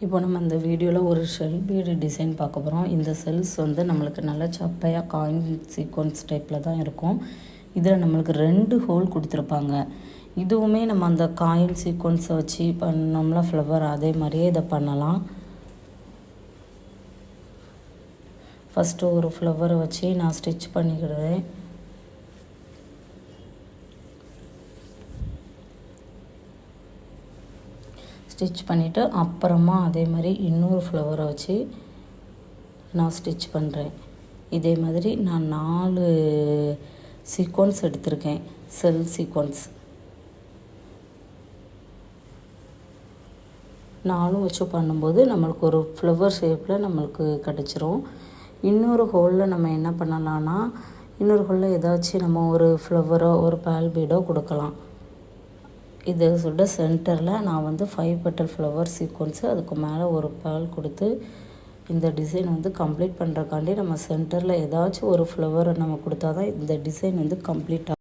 இப்போ நம்ம இந்த வீடியோவில் ஒரு ஷெல் பீடு டிசைன் பார்க்க போகிறோம். இந்த செல்ஸ் வந்து நம்மளுக்கு நல்ல சப்பையாக காயின் சீக்வன்ஸ் டைப்பில் தான் இருக்கும். இதில் நம்மளுக்கு 2 ஹோல் கொடுத்துருப்பாங்க. இதுவுமே நம்ம அந்த காயின் சீக்வன்ஸை வச்சு பண்ணோம்ல ஃப்ளவர், அதே மாதிரியே இதை பண்ணலாம். ஃபஸ்ட்டு ஒரு ஃப்ளவரை வச்சு நான் ஸ்டிச் பண்ணிக்கிடுவேன். ஸ்டிச் பண்ணிவிட்டு அப்புறமா அதே மாதிரி இன்னொரு ஃப்ளவரை வச்சு நான் ஸ்டிச் பண்ணுறேன். இதே மாதிரி நான் 4 சீக்வன்ஸ் எடுத்திருக்கேன், செல் சீக்வன்ஸ் 4 வச்சு பண்ணும்போது நம்மளுக்கு ஒரு ஃப்ளவர் ஷேப்பில் நம்மளுக்கு கிடச்சிரும். இன்னொரு ஹோலில் நம்ம என்ன பண்ணலான்னா, இன்னொரு ஹோலில் ஏதாச்சும் நம்ம ஒரு ஃப்ளவரோ ஒரு பால் பீடோ கொடுக்கலாம். இதோட சென்டரில் நான் வந்து 5 பெட்டல் ஃப்ளவர் சீக்வன்ஸு, அதுக்கு மேலே ஒரு பால் கொடுத்து இந்த டிசைன் வந்து கம்ப்ளீட் பண்ணுறக்காண்டி நம்ம சென்டரில் ஏதாச்சும் ஒரு ஃப்ளவரை நம்ம கொடுத்தா தான் இந்த டிசைன் வந்து கம்ப்ளீட் ஆகும்.